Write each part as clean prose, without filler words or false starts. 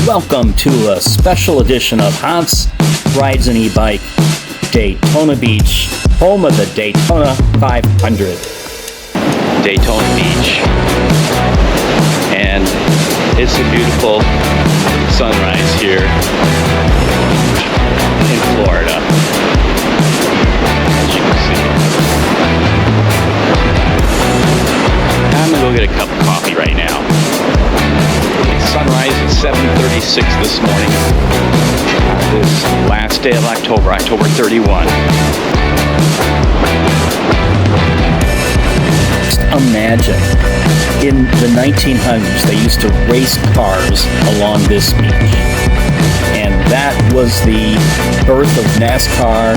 Welcome to a special edition of Hans Rides an E-Bike, Daytona Beach, home of the Daytona 500. Daytona Beach, and it's a beautiful sunrise here in Florida, as you can see. I'm gonna go get a cup of coffee right now. Sunrise at 7:36 this morning. This last day of October, October 31. Just imagine, in the 1900s, they used to race cars along this beach. And that was the birth of NASCAR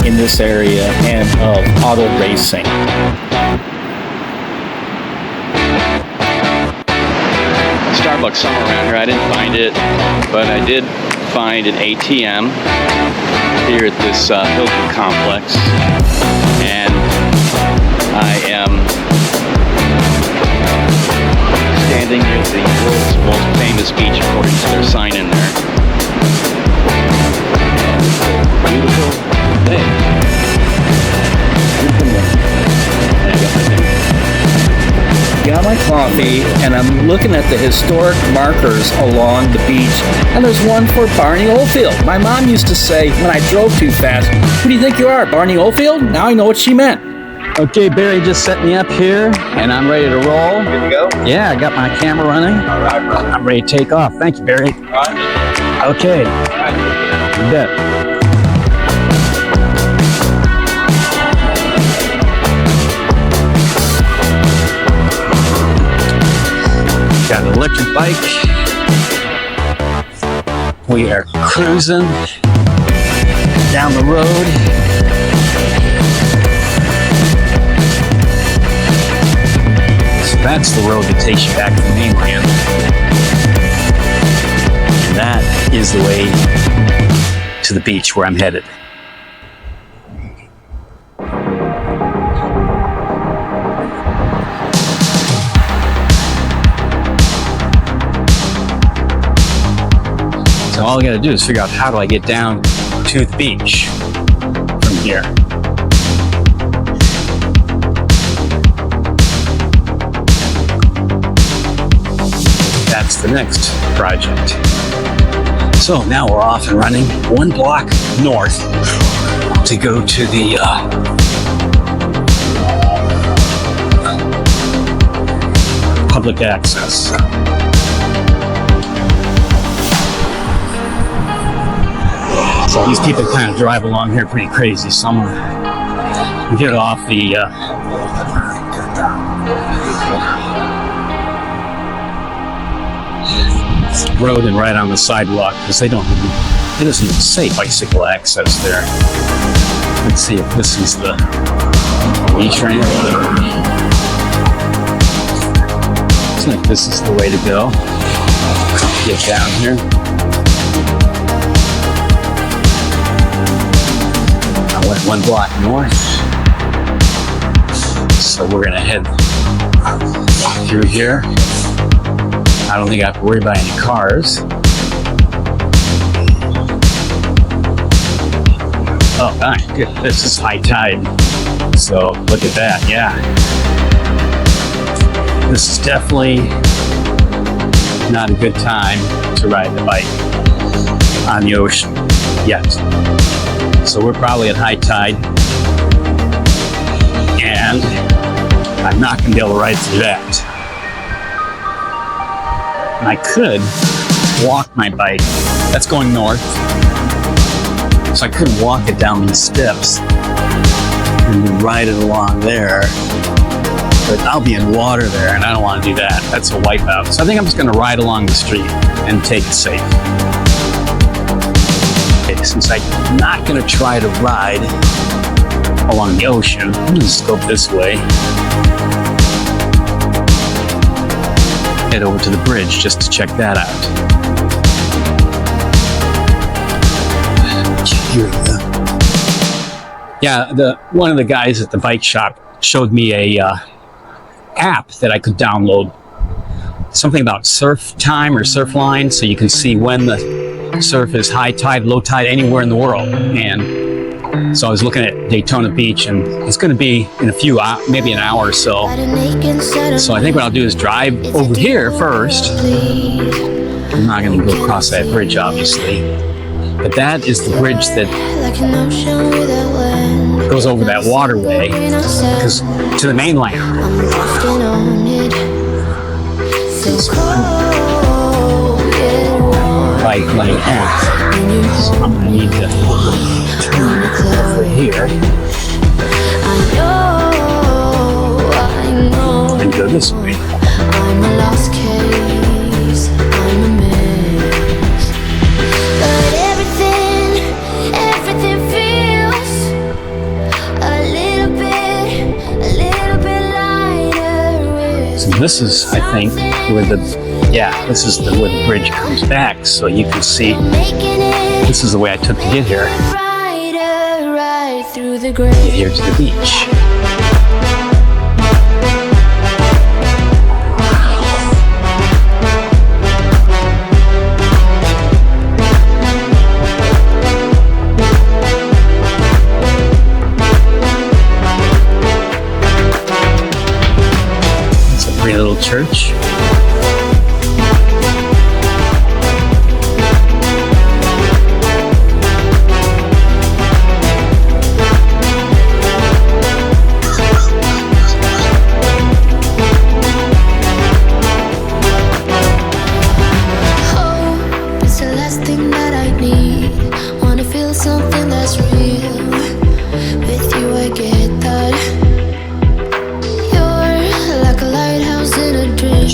in this area and of auto racing. Starbucks somewhere around here. I didn't find it, but I did find an ATM here at this Hilton complex, and I am standing near the world's most famous beach according to their sign in there. Beautiful day. Got my coffee, and I'm looking at the historic markers along the beach, and there's one for Barney Oldfield. My mom used to say when I drove too fast, "Who do you think you are, Barney Oldfield?" Now I know what she meant. Okay, Barry just set me up here, and I'm ready to roll. Good to go? Yeah, I got my camera running. All right, brother. I'm ready to take off. Thank you, Barry. All right. Okay, All right. you bet. Got an electric bike. We are cruising down the road. So that's the road that takes you back to the mainland. And that is the way to the beach where I'm headed. So all I gotta do is figure out how do I get down to the beach from here. That's the next project. So now we're off and running 1 block north to go to the public access. So these people kind of drive along here pretty crazy. Some get off the road and right on the sidewalk because it doesn't even say bicycle access there. Let's see if this is the beach ramp. Looks like this is the way to go. Get down here. I went 1 block north, so we're gonna head through here. I don't think I have to worry about any cars. Oh, my goodness, this is high tide. So look at that, yeah. This is definitely not a good time to ride the bike on the ocean yet. So we're probably at high tide, and I'm not going to be able to ride through that. I could walk my bike. That's going north. So I could walk it down these steps and then ride it along there. But I'll be in water there, and I don't want to do that. That's a wipeout. So I think I'm just going to ride along the street and take it safe. Since I'm not going to try to ride along the ocean, I'm going to just go this way. Head over to the bridge just to check that out. Here we go. Yeah, one of the guys at the bike shop showed me a app that I could download something about surf time or surf line, so you can see when the surf is high tide, low tide, anywhere in the world. And so I was looking at Daytona Beach, and it's going to be in a few hours, maybe an hour or so. So I think what I'll do is drive over here first. I'm not going to go across that bridge, obviously, but that is the bridge that goes over that waterway to the mainland. Like half. So I'm going to need to turn over here and go this way. I'm a lost case, I'm a mess. But everything feels a little bit lighter. So this is, I think, where where the bridge comes back, so you can see this is the way I took to get here. Get here to the beach. It's a pretty little church.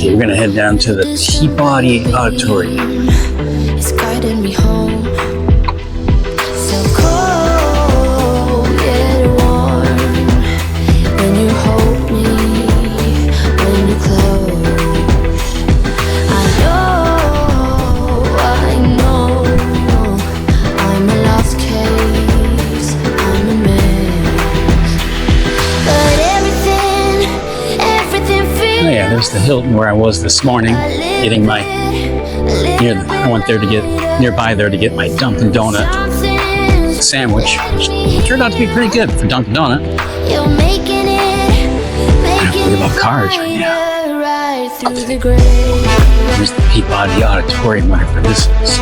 We're going to head down to the Peabody Auditorium. It's guiding me home. So cold, yet warm. When you hold me, when you close. I know, I'm a lost case, I'm a mess. But everything feels. Oh yeah, there's the Hilton where I was this morning, getting my. I went there to get nearby there to get my Dunkin' Donut sandwich, which turned out to be pretty good for Dunkin' Donut. I have to think about cars right now. There's the Peabody Auditorium, whatever this is.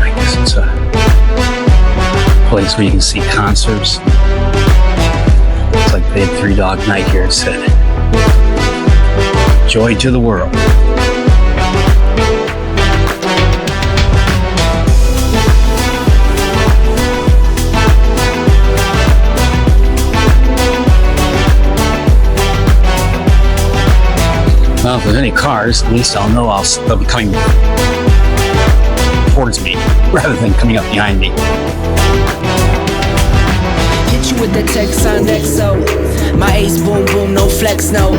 I guess it's a place where you can see concerts. It's like they had Three Dog Night here. It said, "Joy to the world." Well, if there's any cars, at least I'll know they'll be coming towards me rather than coming up behind me. Hit you with the text on XO. My ace boom boom, no flex, no.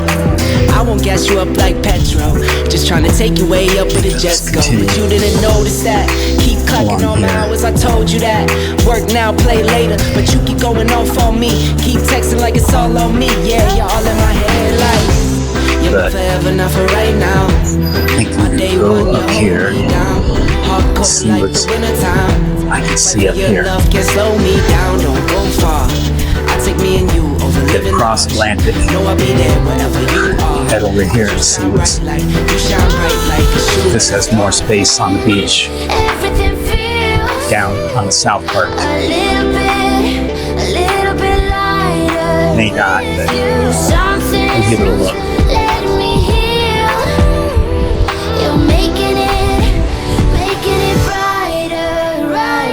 I won't gas you up like petrol. Just trying to take you way up with a jet go. But you didn't notice that. Keep clocking on my hours, I told you that. Work now, play later. But you keep going off on me. Keep texting like it's all on me. Yeah, you're all in my head like. But forever, not for right now. I think I'm going to go up here and see what's I can see up here. Love can slow me down, don't go far. I take me and you over Get across Atlantic. Know I'll be there wherever you are. Head over here and see what's. This has more space on the beach. Down on the south part. May not, but we'll give it a look.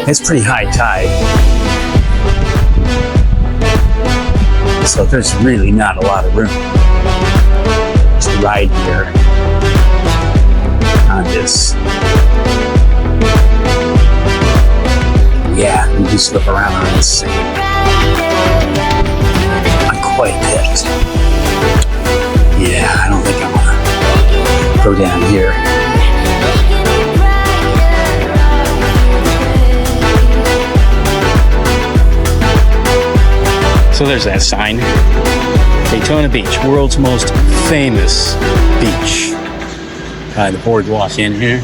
It's pretty high tide, so there's really not a lot of room to ride here on this. Yeah, you do slip around on this thing. Not quite yet. Yeah, I don't think I'm gonna go down here. So there's that sign. Daytona Beach, world's most famous beach. The boardwalk in here.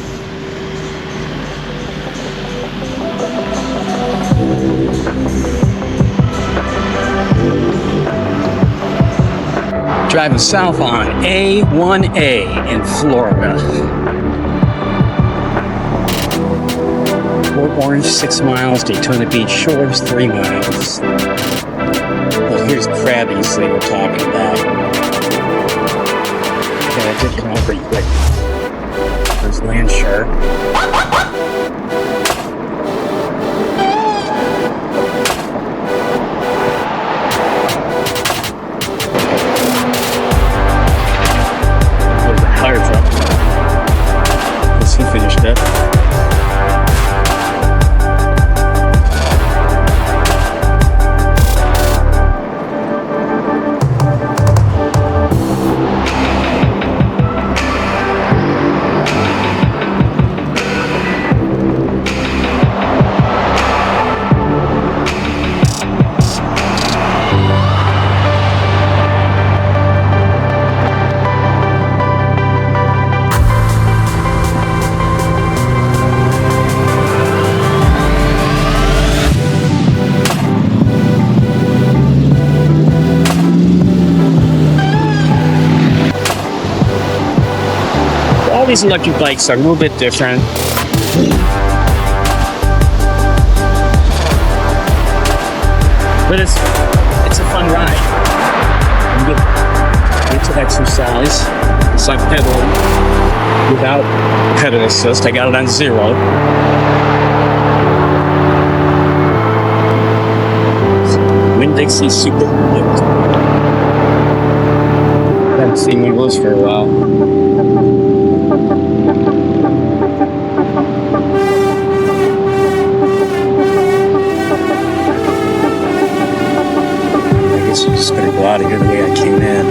Driving south on A1A in Florida. Fort Orange 6 miles, Daytona Beach Shores 3 miles. Well, here's Krabby's they were talking about. Yeah, that did come out pretty quick. There's Land Shark. There's a fire truck. Let's see, finished up. All these electric bikes are a little bit different. But it's a fun ride. You get to exercise. It's like pedaling without pedal assist. I got it on 0. Winn-Dixie Super Lift. Haven't seen one of those for a while. I'm just gonna go out of here the way I came in.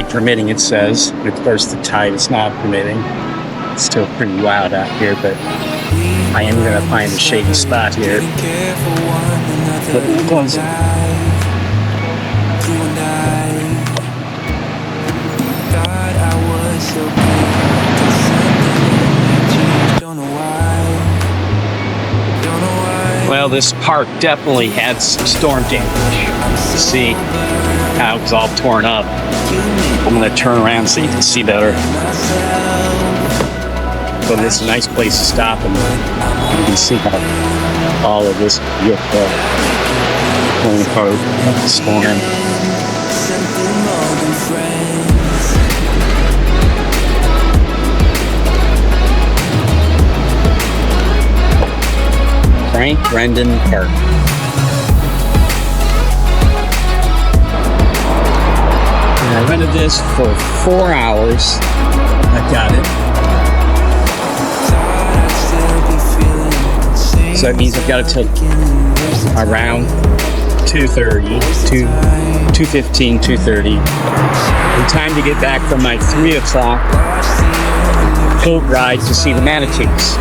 Permitting, it says. But of course, the tide is not permitting. It's still pretty wild out here, but I am going to find a shady spot here. But it goes. Well, this park definitely had some storm damage. You see how it was all torn up. I'm going to turn around so you can see better. But it's a nice place to stop, and you can see how all of this torn apart of the storm. Frank Brendan Park. And I rented this for 4 hours. I got it. So that means I've got to take around 2:30, 2:15, 2:30. In time to get back from my 3 o'clock boat ride to see the manatees.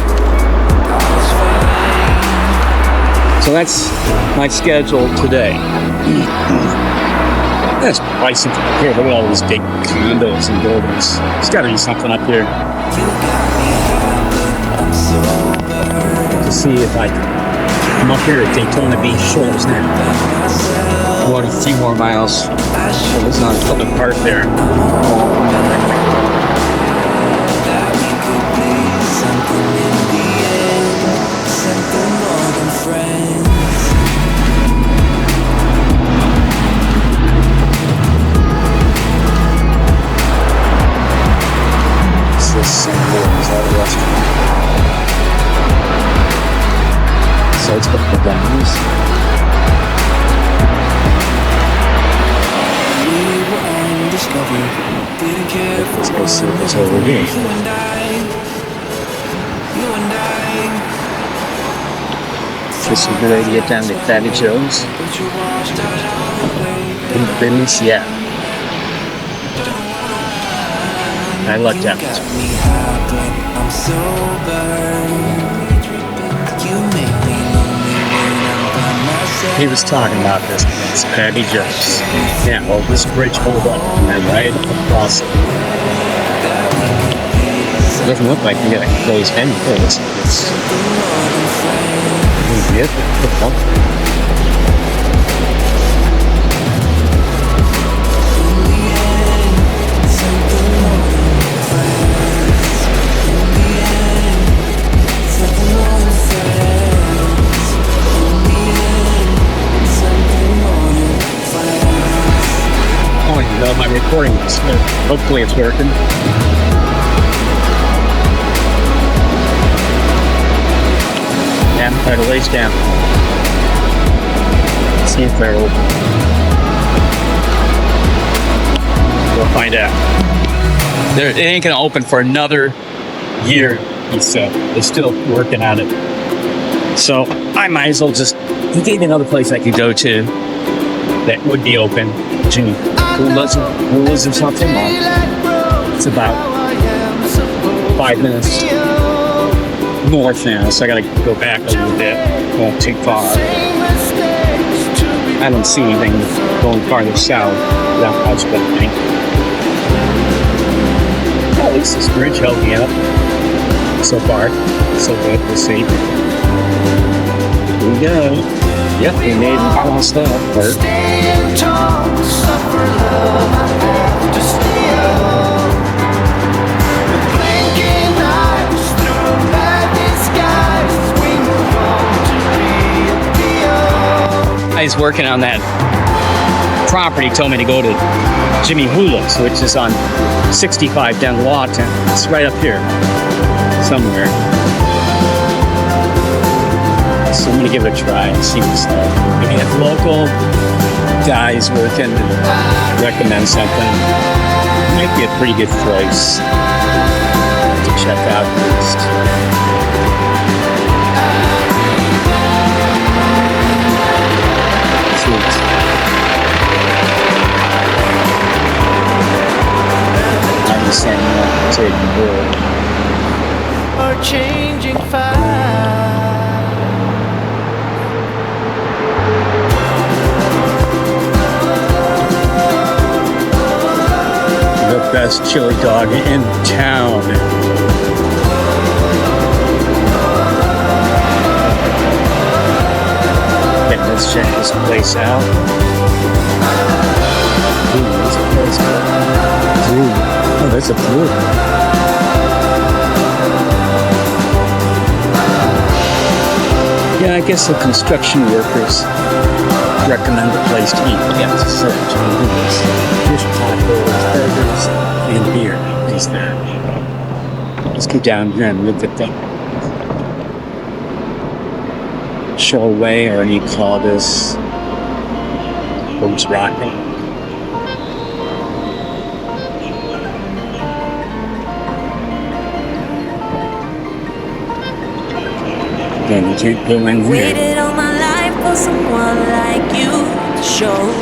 So that's my schedule today. That's pricey here. Look at all these big condos and buildings. There's got to be something up here. To see if I can come up here at Daytona Beach Shores now. I want a few more miles. There's not a public park there. So it's got the downs. We were discovered. Didn't care for Let's go see what's over here. you and I. This is a good way to get down to Fatty Joe's. But you washed out all the way. In business, yeah. I like that. Got me high, but I'm sober. You make me lonely when I'm by myself. He was talking about this. It's Patty Joe's. Yeah, well, this bridge hold up and then right across it. It doesn't look like you gotta close any doors. It's beautiful. Oh, you know, my recording is hopefully it's working. Yeah, try to lace down. Let's see if they're open. We'll find out. It ain't gonna open for another year, he said. They're still working on it. So I might as well just, he gave me another place I could go to that would be open. Jimmy, who lives in something? It's about 5 minutes north now, so I gotta go back a little bit. Won't too far. I don't see anything going farther south that much, but I think. At least this bridge held me up so far. So good, we'll see. Here we go. Yep, we made almost up. He's working on that property. Told me to go to Jimmy Hula's, which is on 65 down Lawton. It's right up here somewhere. So I'm gonna give it a try and see what's there. Maybe if local guys working and recommend something, it might be a pretty good place to check out first. I'm saying that to the world. Are changing fast. The best chili dog in town. Okay, let's check this place out. Ooh, this place. Ooh, oh, that's a pool. Yeah, I guess the construction workers recommend the place to eat. Yeah, it's a search. Fish tacos, burgers, and beer. Is there? Let's go down here and look at the showway, or you call this Boats Rocking. Then you can't go in here. Waited all my life for someone like you to show.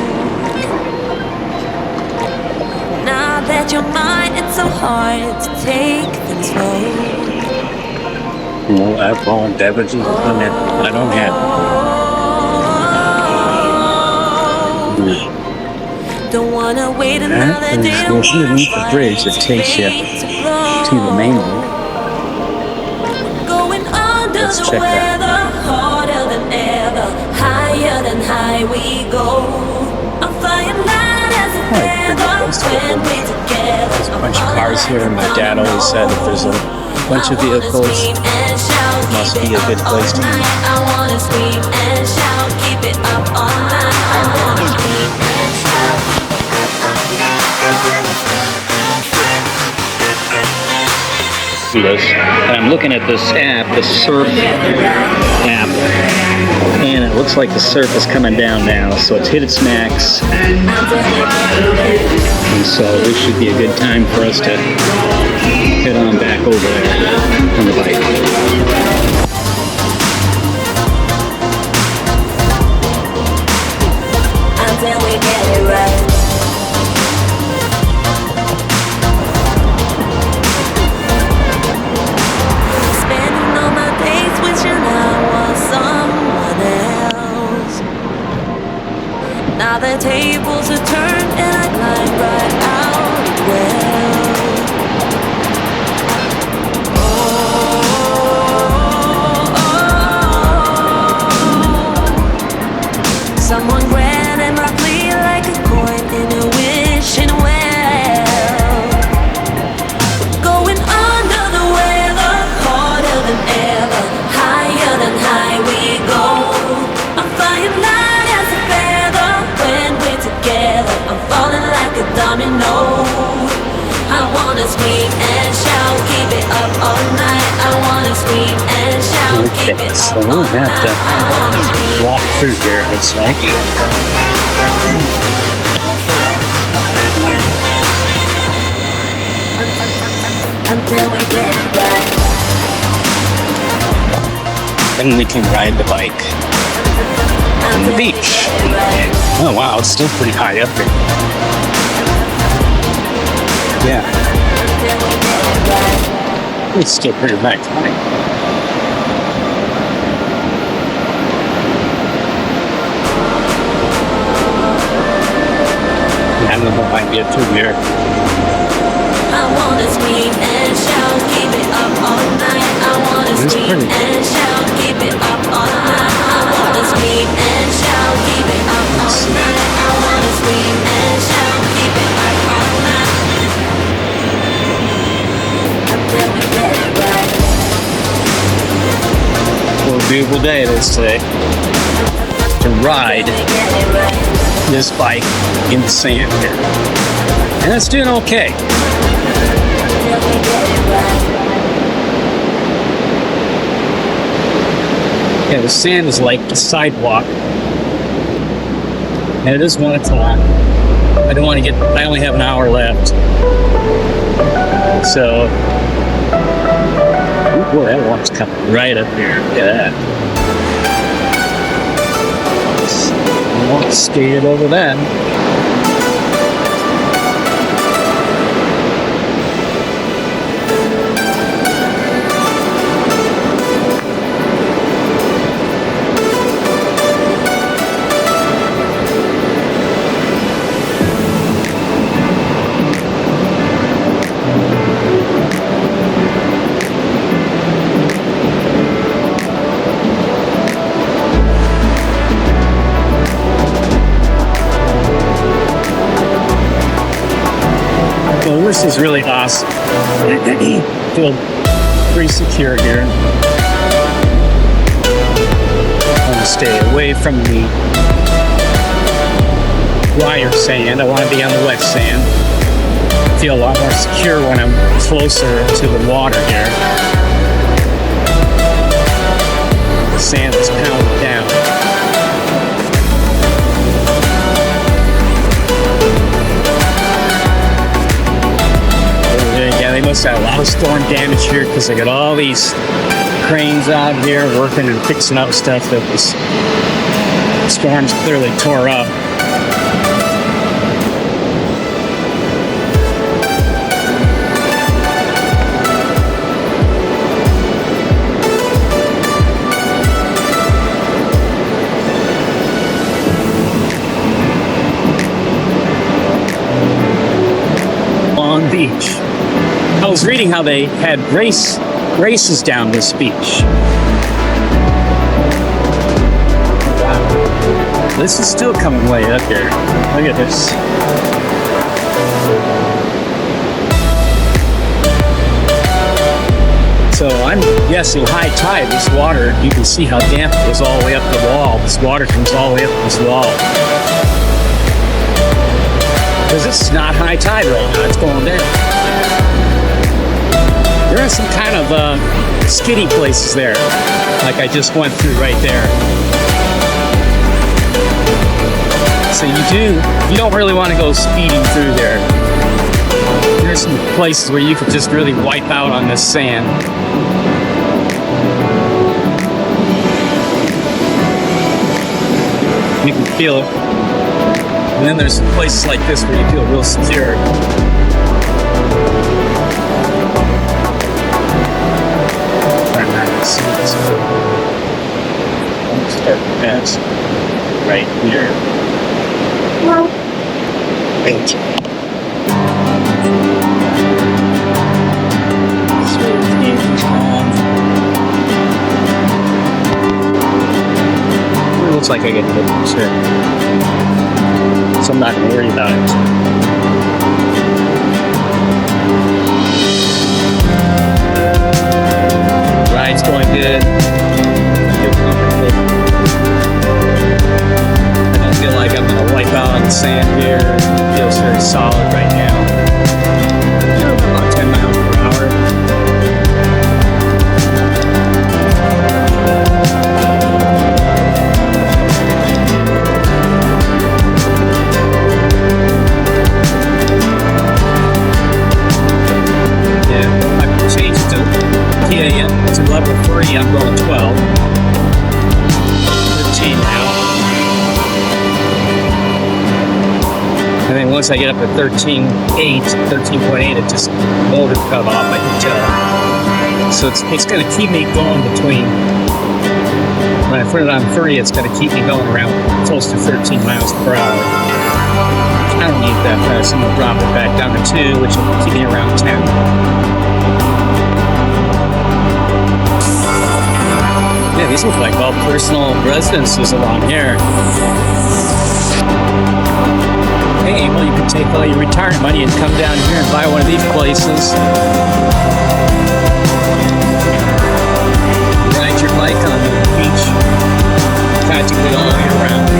Now that you're mine, it's so hard to take things slow. No alcohol and beverages. I don't have. Don't wanna wait another day. There's underneath the bridge that takes you to the mainland. Going under Let's the check that. weather, harder than ever, higher than high we go. I'm flying light as a feather when we're together. There's a bunch of cars here, and my dad always said if there's a bunch of vehicles, it must be a good place to eat. I wanna scream and shout, keep it up all night. I wanna scream and shout. ridiculous. And I'm looking at this app, the surf app, and it looks like the surf is coming down now, so it's hit its max. And so this should be a good time for us to head on back over there on the bike. Until we get it right. Spending all my days wishing I was someone else. Now the tables are turned and I climb right out well. Someone grand and broccoli like a coin in a wishing well. Going under the weather, harder than ever, higher than high we go. I'm flying light as a feather when we're together. I'm falling like a domino. I wanna scream and shout, keep it up all night. I wanna scream and shout, keep it So up we'll all have night. I wanna to scream. walk through here, it's like. Until we get it right. Then we can ride the bike on the beach. Oh wow, it's still pretty high up here. Yeah, it's still pretty high. I don't know if I can get through here. I wanna scream and shout, keep it up all night. I wanna It's scream pretty. and shout, keep it up all night. I wanna scream and shout, keep it up all night. I wanna scream and shout, keep it up all night. Until we get it right. What a beautiful day it is today to ride We get it right. this bike in the sand here. And it's doing okay. Until we get it right. Yeah, the sand is like the sidewalk. And it is 1 o'clock. I don't want to I only have an hour left. So, ooh, boy, that water's coming right up here. Look at that. I won't skate over that. Well, this is really awesome. Feel pretty secure here. I want to stay away from the drier sand. I want to be on the wet sand. Feel a lot more secure when I'm closer to the water here. The sand is pounded down. Yeah, they must have a lot of storm damage here because they got all these cranes out here working and fixing up stuff that this storm's clearly tore up. Long Beach. I was reading how they had races down this beach. Wow. This is still coming way up here. Look at this. So I'm guessing high tide, this water, you can see how damp it was all the way up the wall. This water comes all the way up this wall. Because it's not high tide right now, it's going down. There are there's some kind of skiddy places there, like I just went through right there. So you don't really want to go speeding through there. There's some places where you could just really wipe out on this sand. You can feel it. And then there's places like this where you feel real secure. Fence right here. Right. It looks like I get hit this here, so I'm not going to worry about it. Ride's going good. Feel comfortable. I don't feel like I'm going to wipe out on the sand here. It feels very solid right now. About 10 miles per hour. To level 3, I'm going 12. 13 now. And then once I get up to 13.8, it just motor cut off, I can tell. So it's going to keep me going between, when I put it on 3, it's going to keep me going around close to 13 miles per hour. I don't need that fast. I'm going to drop it back down to 2, which will keep me around 10. Yeah, these look like all personal residences along here. Hey, well, you can take all your retirement money and come down here and buy one of these places. Ride your bike on the beach practically all year round.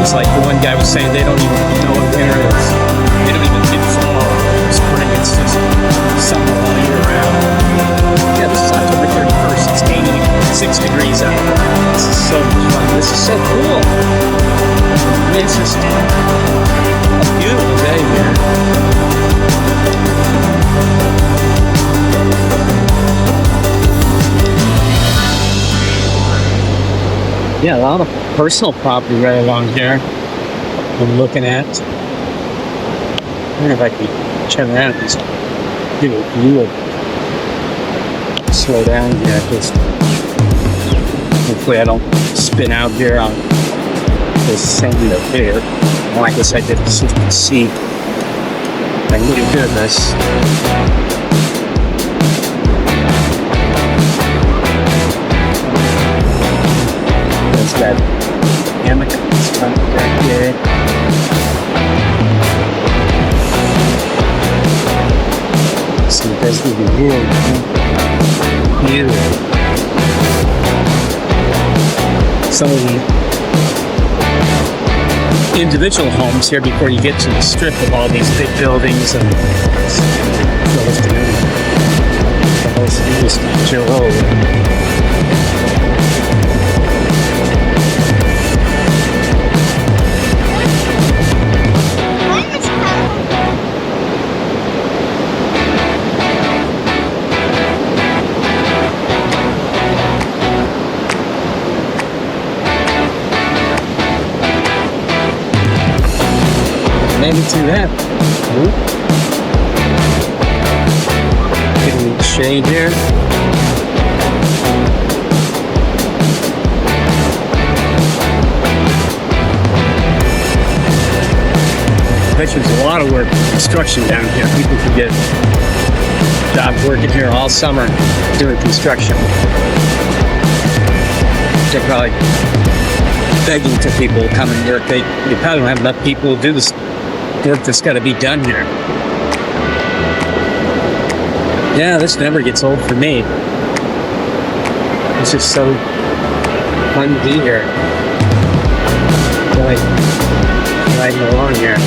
It's like the one guy was saying, they don't even know what winter is. They don't even get fall or spring. It's just summer all year round. Yeah, this is October 31st. It's 86 degrees out. This is so much fun. This is so cool. I mean, it's just a beautiful day here. Yeah, a lot of personal property right along here I'm looking at. I wonder if I can check that out. Just give it a view of. Slow down here, because hopefully I don't spin out here on this sand up here. Well, I guess I did so you can see. Thank goodness. There's that hammock right here. See, there's the view. Beautiful. Some of the individual homes here before you get to the strip of all these big buildings and the most industrial road. Made it through that. Getting the shade here. I bet there's a lot of work, construction down here. People could get jobs working here all summer doing construction. They're probably begging to people to come and work. They probably don't have enough people to do this work that's got to be done here. Yeah, this never gets old for me. It's just so fun to be here. I feel like riding along here.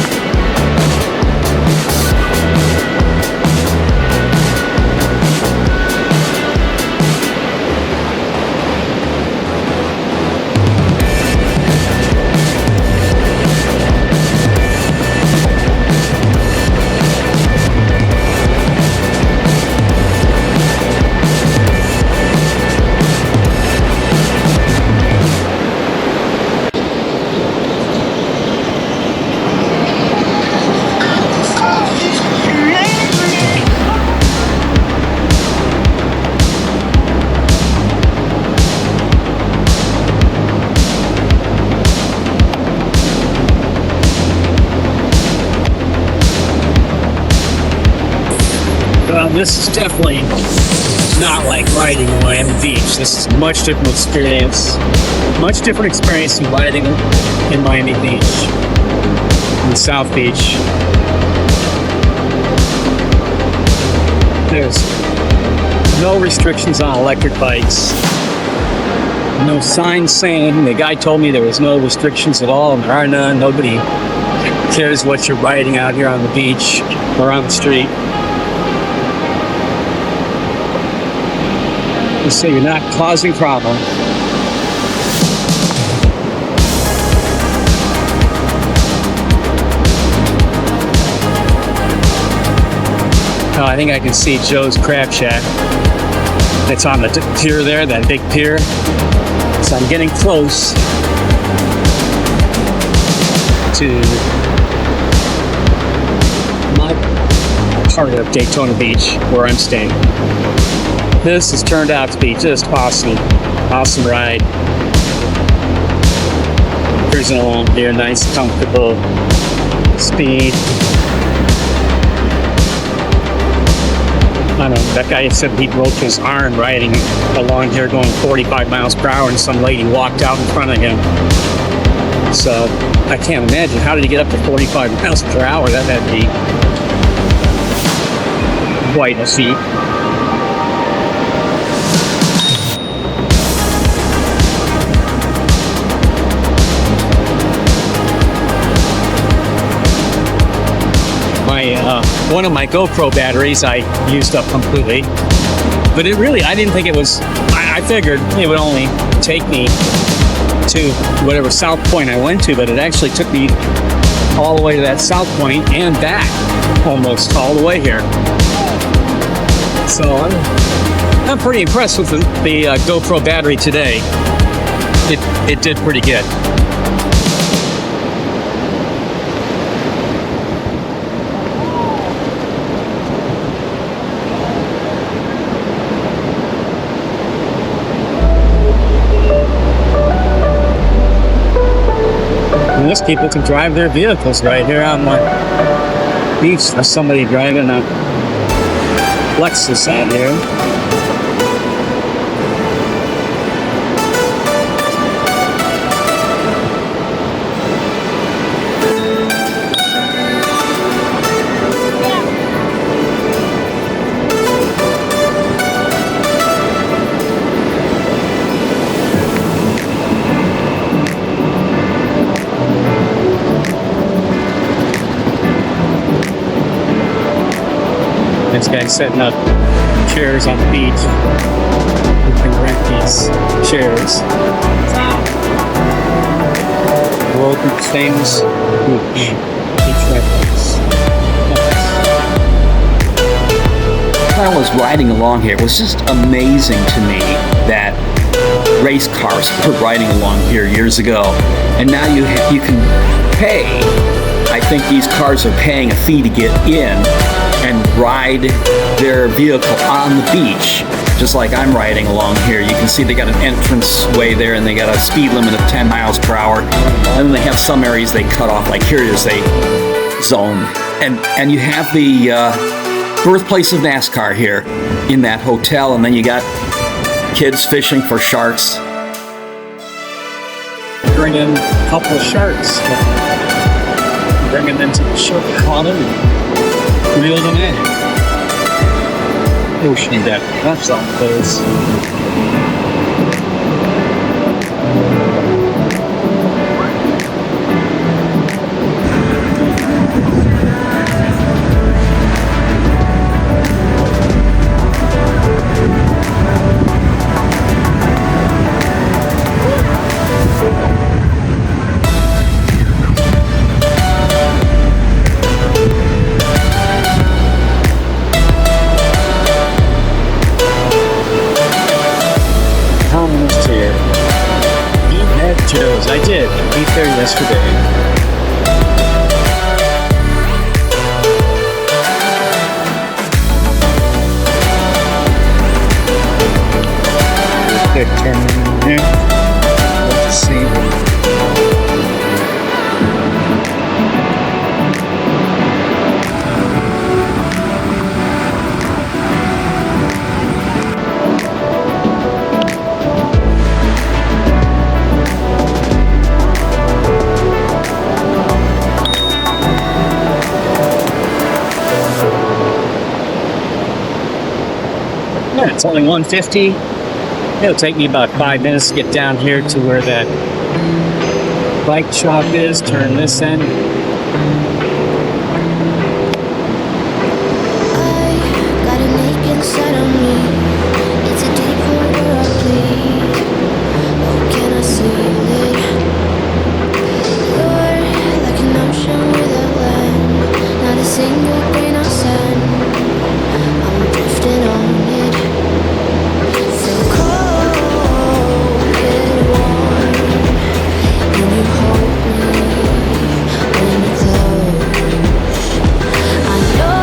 This is definitely not like riding in Miami Beach. This is a much different experience. Much different experience than riding in Miami Beach. In South Beach. There's no restrictions on electric bikes. No signs saying, the guy told me there was no restrictions at all, and there are none. Nobody cares what you're riding out here on the beach or on the street. Just so you're not causing problems. Oh, I think I can see Joe's Crab Shack. It's on the pier there, that big pier. So I'm getting close to my part of Daytona Beach where I'm staying. This has turned out to be just awesome. Awesome ride. Cruising along here, nice, comfortable speed. I don't know, that guy said he broke his arm riding along here going 45 miles per hour and some lady walked out in front of him. So I can't imagine, how did he get up to 45 miles per hour? That had to be quite a feat. One of my GoPro batteries I used up completely, but I didn't think it was, I figured it would only take me to whatever south point I went to, but it actually took me all the way to that south point and back almost all the way here. So I'm pretty impressed with the GoPro battery today. It did pretty good. Most people can drive their vehicles right here on the beach. There's somebody driving a Lexus out here. This guy's setting up chairs on the beach. You can rent these chairs. World's famous beach rentals. While I was riding along here, it was just amazing to me that race cars were riding along here years ago, and now you can pay. I think these cars are paying a fee to get in and ride their vehicle on the beach, just like I'm riding along here. You can see they got an entrance way there, and they got a speed limit of 10 miles per hour. And then they have some areas they cut off, like here is a zone. And you have the birthplace of NASCAR here in that hotel, and then you got kids fishing for sharks. Bring in a couple of sharks. Bringing them to the shore, caught them, and reel them in. Ocean depth. That's all close. I did. Beat there yesterday. Good turn in here. Let's see. Yeah, it's only 150. It'll take me about 5 minutes to get down here to where that bike shop is. Turn this end. Got a naked inside of me. It's a deep hole where I bleed. Oh, can I seal it? You're like an ocean without land. Not a single grain of sand. I'm drifting on it. So cold, get warm. When you hold me, when you close. I know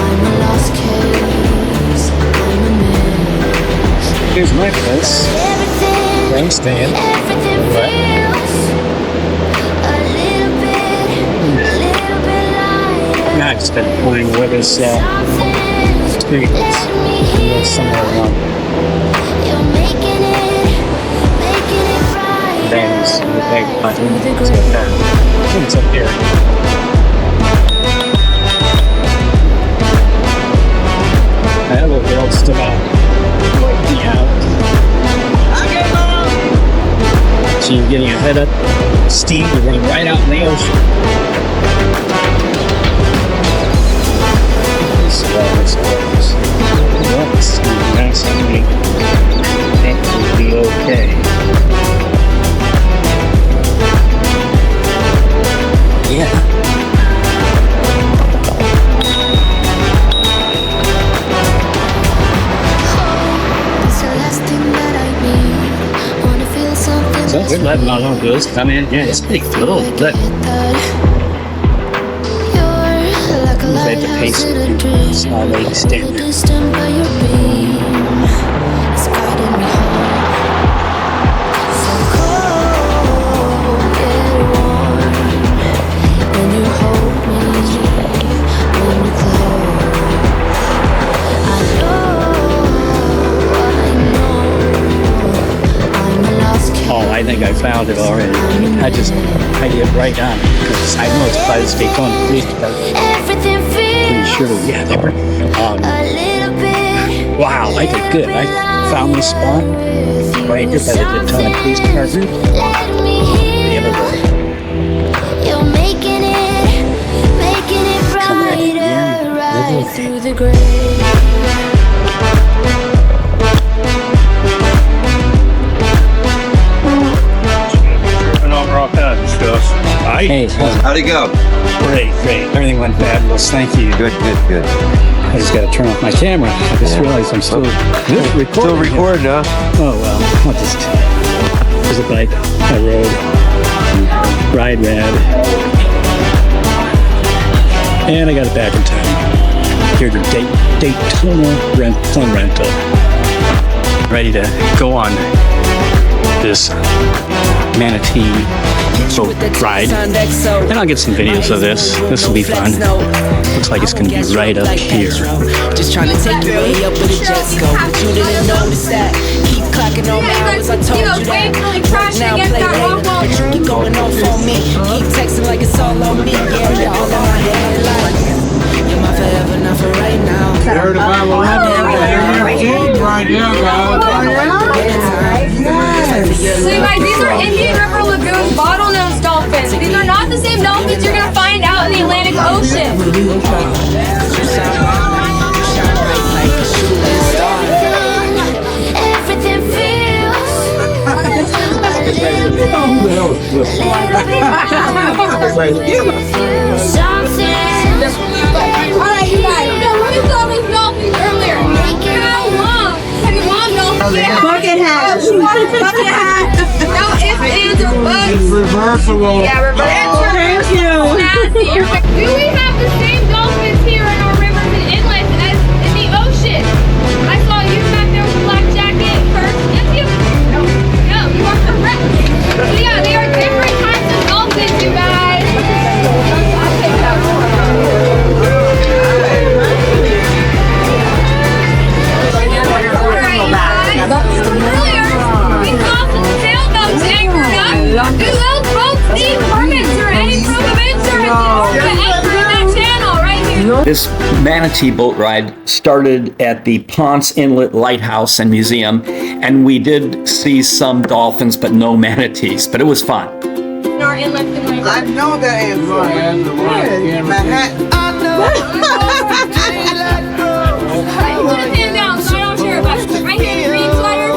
I'm a lost case. I'm a mess. Here's my place. Everything, Where I'm staying. everything feels a little bit lighter. Now I've just been playing with this Something's street. letting me It's somewhere heal. around You're making it Vans. brighter, right through the It's gray. up there. I think it's up here. That little girl stood out. Yeah. She's getting her head up. Steve is running right out in the ocean. Swells. Let's see. That's me. It will be okay. Yeah. It's the last thing that I need. Wanna feel something So we're letting all those girls come in. Yeah, it's pretty cool. Look. You're like a They had to pay lighthouse in a some dream. small lady standing there. Distant by your beam. It's guiding me home. So cold, get warm. When you hold me, when you close. I know I'm a lost case. Oh, I think I found it already. I get right on it because I know it's by the Daytona Beach. Everything Pretty feels sure. Yeah, they were. a little bit. Wow, I did good. I found this spot right here by the Daytona Police Department. Let me The other way. You're making it Come right in, brighter, right little through the gray. And over all kinds of stuff. Hey, How'd it go? great. Everything went fabulous. Thank you. Good. I just got to turn off my camera. I just realized I'm still recording. Still recording, huh? Oh well, I'll just. There's a bike I rode. Ride rad. And I got it back in time. Here to Daytona Fun Rental. Ready to go on this manatee boat ride. And I'll get some videos of this. This will be fun. Looks like it's going to be right up here. Just trying to take you way up with a jet go, but you didn't notice that. Keep clocking on hours, I told you that. Work now, play later, but you keep going off on me. Keep texting like it's all on me. Yeah, you're all in my head like you're my forever, not for right now. Heard about what happened right now, So you guys, these are Indian River Lagoon bottlenose dolphins. These are not the same dolphins you're gonna find out in the Atlantic Ocean. Everything feels a little bit. Something. Alright, you guys. We saw these dolphins earlier. How long? Have you long dolphins? Bucket hat. Bucket hat. No ifs, ands, or buts. reversible. Yeah, reverse. Thank you. Do we have the same dolphins here in our rivers and inlets as in the ocean? I saw you back there with a black jacket first. Yes, you. No, you are correct. So yeah, they are different types of dolphins, you guys. Earlier, we saw some sailboats anchored up. Do those boats need This manatee boat ride started at the Ponce Inlet Lighthouse and Museum, and we did see some dolphins, but no manatees, but it was fun. Our inlets and like. I know that is right. Manhattan. Put his hand down so I don't share it. But right here, the green sweater.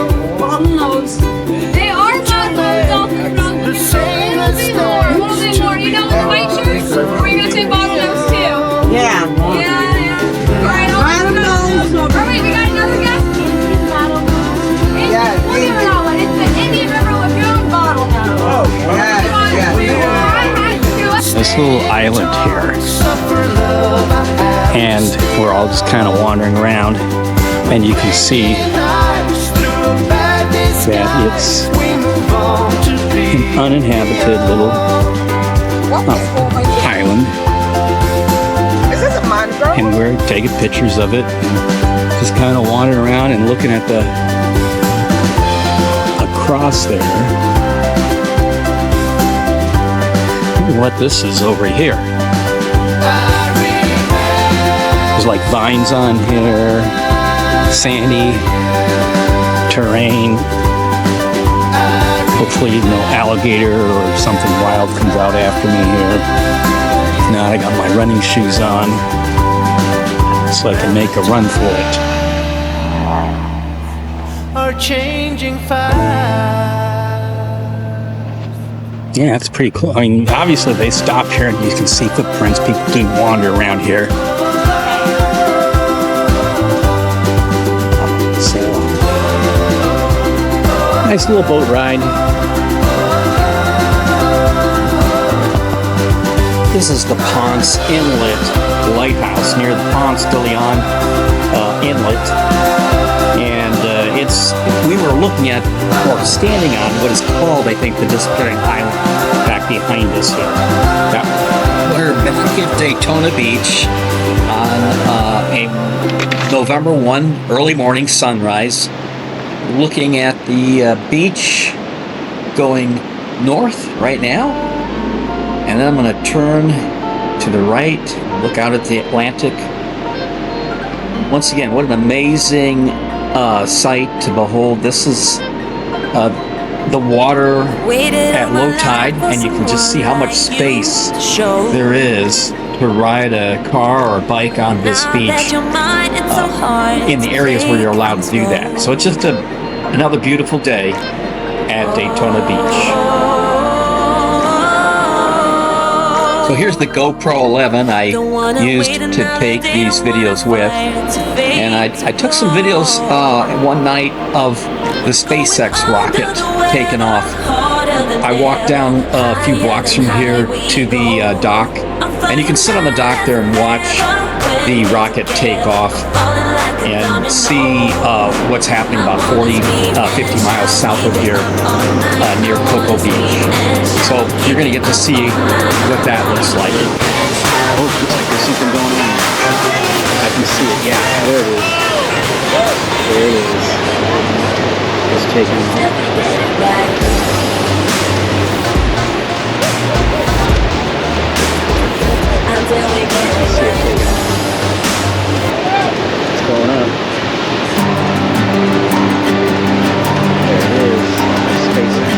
They are bottlenose dolphins, but I was looking for a little bit more. You know, with the white shirts, or are you gonna say bottlenose too? Yeah. Yeah. All right, All right, we got another guy. Yeah, We'll give it all one. It's the Indian River Lagoon bottlenose. Oh, yeah. This little island here, and we're all just kind of wandering around, and you can see that it's an uninhabited little island, Is this a mangrove? and we're taking pictures of it and just kind of wandering around and looking at the across there. What this is over here. There's like vines on here, sandy terrain. Hopefully no alligator or something wild comes out after me here. Now I got my running shoes on so I can make a run for it. Are changing fast. Yeah, it's pretty cool. I mean, obviously they stopped here and you can see footprints. People do wander around here. So, nice little boat ride. This is the Ponce Inlet Lighthouse near the Ponce de Leon Inlet. And we were looking at, or standing on, what is called, I think, the disappearing island back behind us here. Yeah. We're back at Daytona Beach on a November 1 early morning sunrise, looking at the beach going north right now. And then I'm going to turn to the right, look out at the Atlantic. Once again, what an amazing sight to behold. This is the water at low tide, and you can just see how much space there is to ride a car or a bike on this beach in the areas where you're allowed to do that. So it's just another beautiful day at Daytona Beach. So here's the GoPro 11 I used to take these videos with, and I took some videos one night of the SpaceX rocket taking off. I walked down a few blocks from here to the dock, and you can sit on the dock there and watch the rocket take off and see what's happening about 50 miles south of here near Cocoa Beach. So you're going to get to see what that looks like. Oh, looks like there's something going on. I can see it. Yeah, there it is. There it is. It's taking off. See it taking off. What's going on? There it is. SpaceX.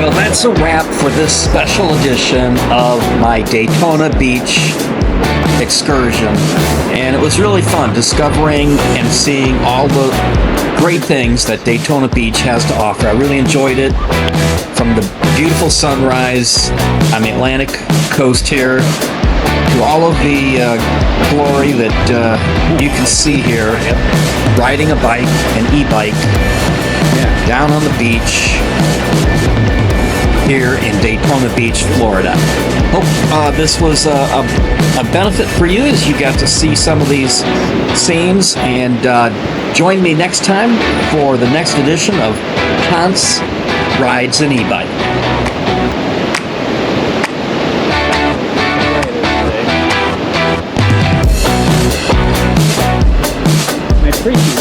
Well, that's a wrap for this special edition of my Daytona Beach excursion. And it was really fun discovering and seeing all the great things that Daytona Beach has to offer. I really enjoyed it. From the beautiful sunrise on the Atlantic coast here to all of the glory that you can see here. Riding a bike, an e-bike, down on the beach here in Daytona Beach, Florida. Hope this was a benefit for you as you got to see some of these scenes, and join me next time for the next edition of Ponce Rides an E-Bike. My freaky